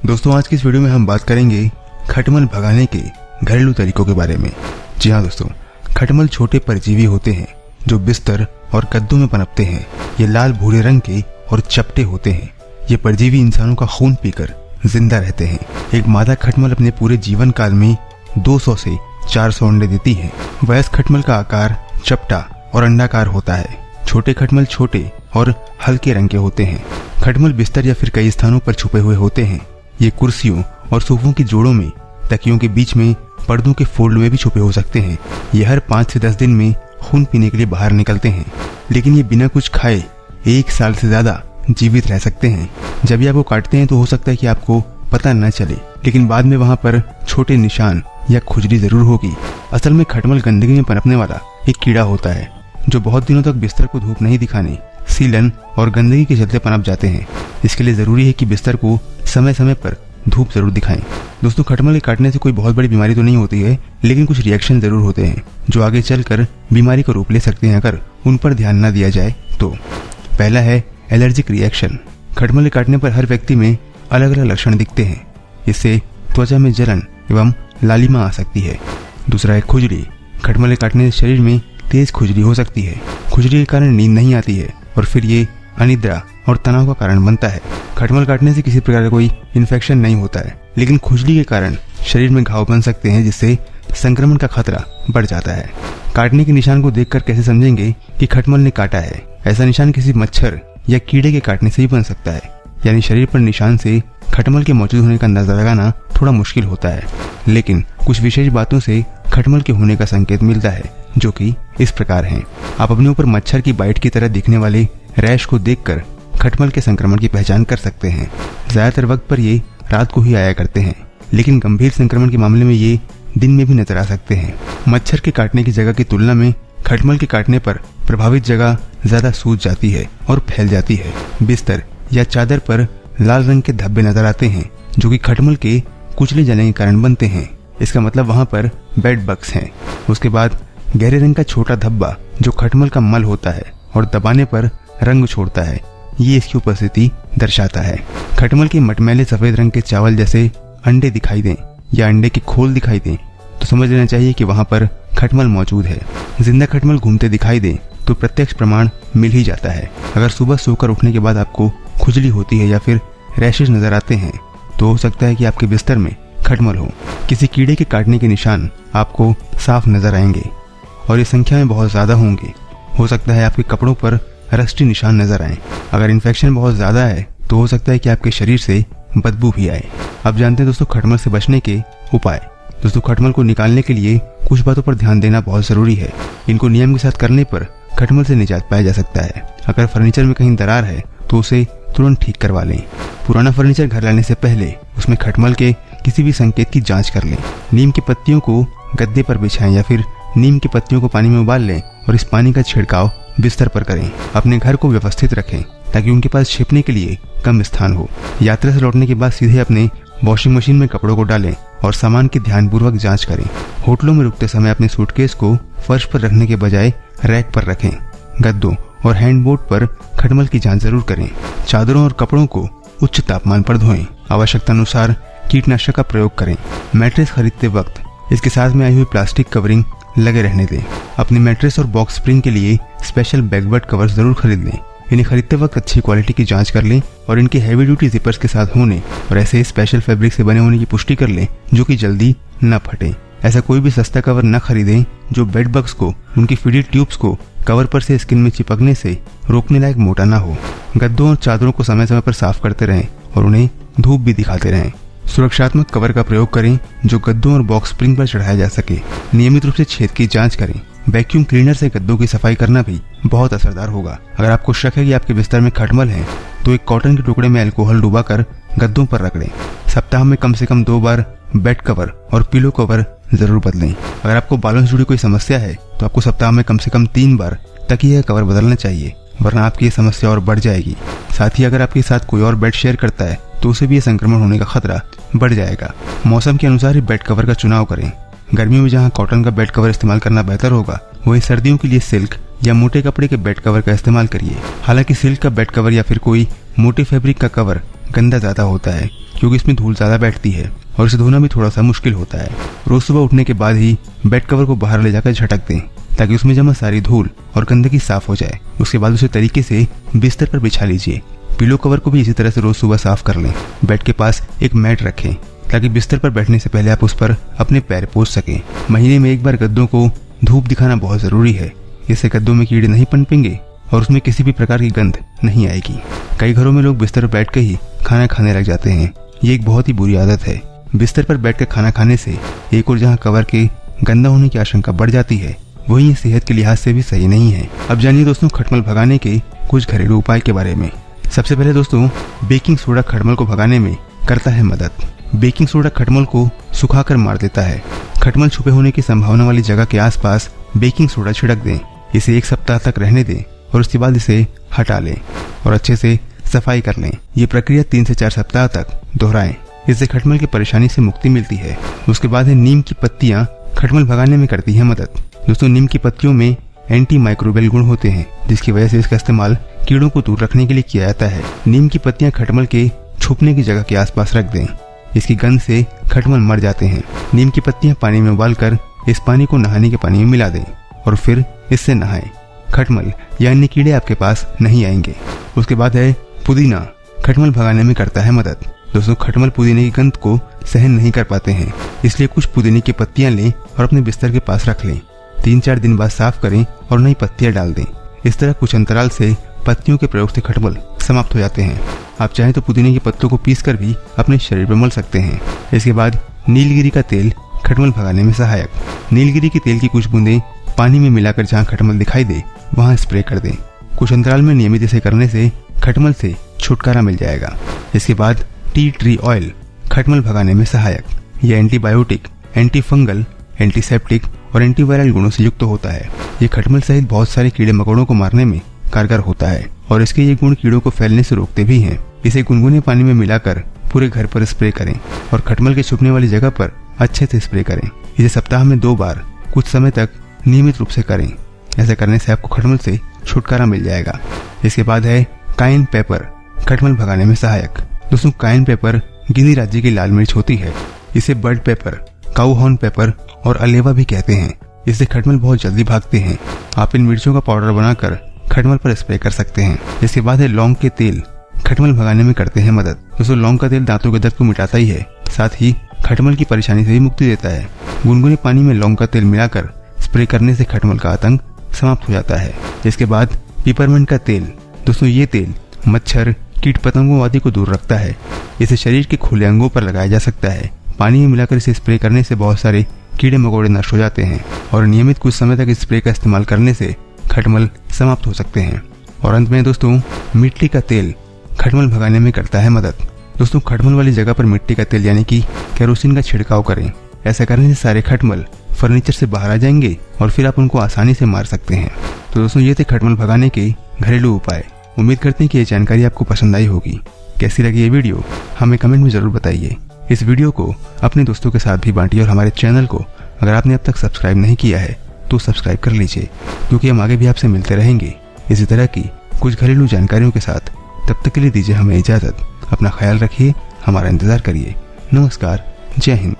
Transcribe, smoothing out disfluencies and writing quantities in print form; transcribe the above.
दोस्तों, आज की इस वीडियो में हम बात करेंगे खटमल भगाने के घरेलू तरीकों के बारे में। जी हाँ दोस्तों, खटमल छोटे परजीवी होते हैं जो बिस्तर और गद्दों में पनपते हैं। ये लाल भूरे रंग के और चपटे होते हैं। ये परजीवी इंसानों का खून पीकर जिंदा रहते हैं। एक मादा खटमल अपने पूरे जीवन काल में 200 से 400 अंडे देती है। वयस्क खटमल का आकार चपटा और अंडाकार होता है। छोटे खटमल छोटे और हल्के रंग के होते हैं। खटमल बिस्तर या फिर कई स्थानों पर छुपे हुए होते हैं। ये कुर्सियों और सोफों की जोड़ों में, तकियों के बीच में, पर्दों के फोल्ड में भी छुपे हो सकते हैं। ये हर 5 से 10 दिन में खून पीने के लिए बाहर निकलते हैं, लेकिन ये बिना कुछ खाए 1 साल से ज्यादा जीवित रह सकते हैं। जब ये आपको काटते हैं तो हो सकता है कि आपको पता न चले, लेकिन बाद में वहाँ पर छोटे निशान या खुजली जरूर होगी। असल में खटमल गंदगी में पनपने वाला एक कीड़ा होता है जो बहुत दिनों तक बिस्तर को धूप नहीं दिखाने, सीलन और गंदगी के चलते पनप जाते हैं। इसके लिए जरूरी है कि बिस्तर को समय समय पर धूप जरूर दिखाएं। दोस्तों, खटमल के काटने से कोई बहुत बड़ी बीमारी तो नहीं होती है, लेकिन कुछ रिएक्शन जरूर होते हैं जो आगे चलकर बीमारी को रोक ले सकते हैं अगर उन पर ध्यान न दिया जाए तो। पहला है एलर्जिक रिएक्शन। खटमल के काटने पर हर व्यक्ति में अलग अलग लक्षण दिखते हैं। इससे त्वचा में जलन एवं लालिमा आ सकती है। दूसरा है खुजली। खटमल के काटने से शरीर में तेज खुजली हो सकती है। खुजली के कारण नींद नहीं आती है और फिर ये अनिद्रा और तनाव का कारण बनता है। खटमल काटने से किसी प्रकार का कोई इन्फेक्शन नहीं होता है, लेकिन खुजली के कारण शरीर में घाव बन सकते हैं जिससे संक्रमण का खतरा बढ़ जाता है। काटने के निशान को देखकर कैसे समझेंगे कि खटमल ने काटा है? ऐसा निशान किसी मच्छर या कीड़े के काटने से ही बन सकता है, यानी शरीर पर निशान से खटमल के मौजूद होने का अंदाजा लगाना थोड़ा मुश्किल होता है, लेकिन कुछ विशेष बातों से खटमल के होने का संकेत मिलता है, जो कि इस प्रकार हैं। आप अपने ऊपर मच्छर की बाइट की तरह दिखने वाले रैश को देखकर खटमल के संक्रमण की पहचान कर सकते हैं। ज्यादातर वक्त पर ये रात को ही आया करते हैं, लेकिन गंभीर संक्रमण के मामले में ये दिन में भी नजर आ सकते हैं। मच्छर के काटने की जगह की तुलना में खटमल के काटने पर प्रभावित जगह ज्यादा सूज जाती है और फैल जाती है। बिस्तर या चादर पर लाल रंग के धब्बे नजर आते हैं जो कि खटमल के कुचले जाने के कारण बनते हैं। इसका मतलब वहाँ पर बेड बग्स हैं। उसके बाद गहरे रंग का छोटा धब्बा जो खटमल का मल होता है और दबाने पर रंग छोड़ता है, ये इसकी उपस्थिति दर्शाता है। खटमल के मटमैले सफेद रंग के चावल जैसे अंडे दिखाई दें या अंडे के खोल दिखाई दें तो समझ लेना चाहिए कि वहाँ पर खटमल मौजूद है। जिंदा खटमल घूमते दिखाई दें तो प्रत्यक्ष प्रमाण मिल ही जाता है। अगर सुबह सोकर उठने के बाद आपको खुजली होती है या फिर रैशेज नजर आते हैं तो हो सकता है कि आपके बिस्तर में खटमल हो। किसी कीड़े के काटने के निशान आपको साफ नजर आएंगे और ये संख्या में बहुत ज्यादा होंगे। हो सकता है आपके कपड़ों पर रस्टी निशान नजर आए। अगर इन्फेक्शन बहुत ज्यादा है तो हो सकता है कि आपके शरीर से बदबू भी आए। अब जानते हैं दोस्तों खटमल से बचने के उपाय। दोस्तों, खटमल को निकालने के लिए कुछ बातों पर ध्यान देना बहुत जरूरी है। इनको नियम के साथ करने पर खटमल से निजात पाया जा सकता है। अगर फर्नीचर में कहीं दरार है तो उसे तुरंत ठीक करवा लें। पुराना फर्नीचर घर लाने से पहले उसमें खटमल के किसी भी संकेत की जांच कर लें। नीम की पत्तियों को गद्दे पर बिछाएं या फिर नीम की पत्तियों को पानी में उबाल लें और इस पानी का छिड़काव बिस्तर पर करें। अपने घर को व्यवस्थित रखें ताकि उनके पास छिपने के लिए कम स्थान हो। यात्रा से लौटने के बाद सीधे अपने वॉशिंग मशीन में कपड़ों को डालें और सामान की ध्यानपूर्वक जांच करें। होटलों में रुकते समय अपने सूटकेस को फर्श पर रखने के बजाय रैक पर रखें। गद्दों और हैंडबोर्ड पर खटमल की जांच जरूर करें। चादरों और कपड़ों को उच्च तापमान पर धोएं। आवश्यकता अनुसार कीटनाशक का प्रयोग करें। मैट्रेस खरीदते वक्त इसके साथ में आई हुई प्लास्टिक कवरिंग लगे रहने दें। अपनी मैट्रेस और बॉक्स स्प्रिंग के लिए स्पेशल बैकबर्ड कवर्स जरूर खरीद लें। इन्हें खरीदते वक्त अच्छी क्वालिटी की जांच कर लें और इनके हैवी ड्यूटी जिपर्स के साथ होने और ऐसे स्पेशल फैब्रिक से बने होने की पुष्टि कर लें जो कि जल्दी न फटे। ऐसा कोई भी सस्ता कवर न खरीदें जो बेड बग्स को उनकी फीडेड ट्यूब्स को कवर पर से स्किन में चिपकने से रोकने लायक मोटा ना हो। गद्दों और चादरों को समय समय पर साफ करते रहें और उन्हें धूप भी दिखाते रहें। सुरक्षात्मक कवर का प्रयोग करें जो गद्दों और बॉक्स स्प्रिंग पर चढ़ाया जा सके। नियमित रूप से छेद की जांच करें। वैक्यूम क्लीनर से गद्दों की सफाई करना भी बहुत असरदार होगा। अगर आपको शक है कि आपके बिस्तर में खटमल है तो एक कॉटन के टुकड़े में अल्कोहल डुबाकर गद्दों पर रगड़ें। सप्ताह में कम से कम 2 बार बेड कवर और पिलो कवर जरूर बदलें। अगर आपको बालों से जुड़ी कोई समस्या है तो आपको सप्ताह में कम से कम 3 बार तकिया कवर बदलना चाहिए, वरना आपकी ये समस्या और बढ़ जाएगी। साथ ही अगर आपके साथ कोई और बेड शेयर करता है तो उसे भी ये संक्रमण होने का खतरा बढ़ जाएगा। मौसम के अनुसार ही बेड कवर का चुनाव करें। गर्मियों में जहां कॉटन का बेड कवर इस्तेमाल करना बेहतर होगा, वहीं सर्दियों के लिए सिल्क या मोटे कपड़े के बेड कवर का इस्तेमाल करिए। हालांकि सिल्क का बेड कवर या फिर कोई मोटे फैब्रिक का कवर गंदा ज़्यादा होता है क्योंकि इसमें धूल ज़्यादा बैठती है और इसे धोना भी थोड़ा सा मुश्किल होता है। रोज सुबह उठने के बाद ही बेड कवर को बाहर ले जाकर झटक दें ताकि उसमें जमा सारी धूल और गंदगी साफ हो जाए। उसके बाद उसे तरीके से बिस्तर पर बिछा लीजिए। पिलो कवर को भी इसी तरह से रोज सुबह साफ कर लें। बेड के पास एक मैट रखें ताकि बिस्तर पर बैठने से पहले आप उस पर अपने पैर पोंछ सकें। महीने में एक बार गद्दों को धूप दिखाना बहुत जरूरी है। इससे गद्दों में कीड़े नहीं पनपेंगे और उसमें किसी भी प्रकार की गंध नहीं आएगी। कई घरों में लोग बिस्तर पर बैठ कर ही खाना खाने लग जाते हैं। ये एक बहुत ही बुरी आदत है। बिस्तर पर बैठकर खाना खाने से एक और जहां कवर के गंदा होने की आशंका बढ़ जाती है, वहीं ये सेहत के लिहाज से भी सही नहीं है। अब जानिए दोस्तों खटमल भगाने के कुछ घरेलू उपाय के बारे में। सबसे पहले दोस्तों, बेकिंग सोडा खटमल को भगाने में करता है मदद। बेकिंग सोडा खटमल को सुखाकर मार देता है। खटमल छुपे होने की संभावना वाली जगह के आसपास बेकिंग सोडा छिड़क दें। इसे 1 सप्ताह तक रहने दें और उसके बाद इसे हटा लें और अच्छे से सफाई कर लें। ये प्रक्रिया 3 से 4 सप्ताह तक दोहराएं। इससे खटमल की परेशानी से मुक्ति मिलती है। उसके बाद है नीम की पत्तियां खटमल भगाने में करती है मदद। दोस्तों, नीम की पत्तियों में एंटी माइक्रोबियल गुण होते हैं, जिसकी वजह से इसका इस्तेमाल कीड़ों को दूर रखने के लिए किया जाता है। नीम की पत्तियां खटमल के छुपने की जगह के आसपास रख दें। इसकी गंध से खटमल मर जाते हैं। नीम की पत्तियां पानी में उबालकर इस पानी को नहाने के पानी में मिला दें और फिर इससे नहाएं। खटमल या अन्य कीड़े आपके पास नहीं आएंगे। उसके बाद है पुदीना खटमल भगाने में करता है मदद। दोस्तों, खटमल पुदीने की गंध को सहन नहीं कर पाते हैं, इसलिए कुछ पुदीने की पत्तियां लें और अपने बिस्तर के पास रख लें। 3-4 दिन बाद साफ करें और नई पत्तियां डाल दें। इस तरह कुछ अंतराल से पत्तियों के प्रयोग से खटमल समाप्त हो जाते हैं। आप चाहें तो पुदीने के पत्तों को पीसकर भी अपने शरीर पर मल सकते हैं। इसके बाद नीलगिरी का तेल खटमल भगाने में सहायक। नीलगिरी के तेल की कुछ बूंदें पानी में मिलाकर जहां खटमल दिखाई दे वहां स्प्रे कर दें। कुछ अंतराल में नियमित इसे करने से खटमल से छुटकारा मिल जाएगा। इसके बाद टी ट्री ऑयल खटमल भगाने में सहायक। यह एंटीबायोटिक, एंटी फंगल, एंटीसेप्टिक और एंटीवायरल गुणों से युक्त होता है। ये खटमल सहित बहुत सारे कीड़े मकोड़ों को मारने में कारगर होता है और इसके ये गुण कीड़ों को फैलने से रोकते भी हैं। इसे गुनगुने पानी में मिलाकर पूरे घर पर स्प्रे करें और खटमल के छुपने वाली जगह पर अच्छे से स्प्रे करें। इसे सप्ताह में 2 बार कुछ समय तक नियमित रूप से करें। ऐसा करने से आपको खटमल से छुटकारा मिल जाएगा। इसके बाद है काइन पेपर खटमल भगाने में सहायक। दोस्तों, काइन पेपर गिनी राज्य की लाल मिर्च होती है। इसे बर्ड पेपर, काऊ हॉर्न पेपर और अलेवा भी कहते हैं। इससे खटमल बहुत जल्दी भागते हैं। आप इन मिर्चों का पाउडर बनाकर खटमल पर स्प्रे कर सकते हैं। इसके बाद है लौंग के तेल खटमल भगाने में करते हैं मदद। दोस्तों, लौंग का तेल दांतों के दर्द को मिटाता ही है, साथ ही खटमल की परेशानी से भी मुक्ति देता है। गुनगुने पानी में लौंग का तेल मिलाकर स्प्रे करने से खटमल का आतंक समाप्त हो जाता है। इसके बाद पिपरमिंट का तेल। दोस्तों, ये तेल मच्छर, कीट पतंगों आदि को दूर रखता है। इसे शरीर के खुले अंगों पर लगाया जा सकता है। पानी में मिलाकर इसे स्प्रे करने से बहुत सारे कीड़े मकोड़े नष्ट हो जाते हैं और नियमित कुछ समय तक इस स्प्रे का इस्तेमाल करने से खटमल समाप्त हो सकते हैं। और अंत में दोस्तों, मिट्टी का तेल खटमल भगाने में करता है मदद। दोस्तों, खटमल वाली जगह पर मिट्टी का तेल यानी कि केरोसिन का छिड़काव करें। ऐसा करने से सारे खटमल फर्नीचर से बाहर आ जाएंगे और फिर आप उनको आसानी से मार सकते हैं। तो दोस्तों, ये थे खटमल भगाने के घरेलू उपाय। उम्मीद करते हैं कि ये जानकारी आपको पसंद आई होगी। कैसी लगी ये वीडियो हमें कमेंट में जरूर बताइए। इस वीडियो को अपने दोस्तों के साथ भी बांटिए और हमारे चैनल को अगर आपने अब तक सब्सक्राइब नहीं किया है तो सब्सक्राइब कर लीजिए, क्योंकि हम आगे भी आपसे मिलते रहेंगे इसी तरह की कुछ घरेलू जानकारियों के साथ। तब तक के लिए दीजिए हमें इजाजत। अपना ख्याल रखिए, हमारा इंतजार करिए। नमस्कार, जय हिंद।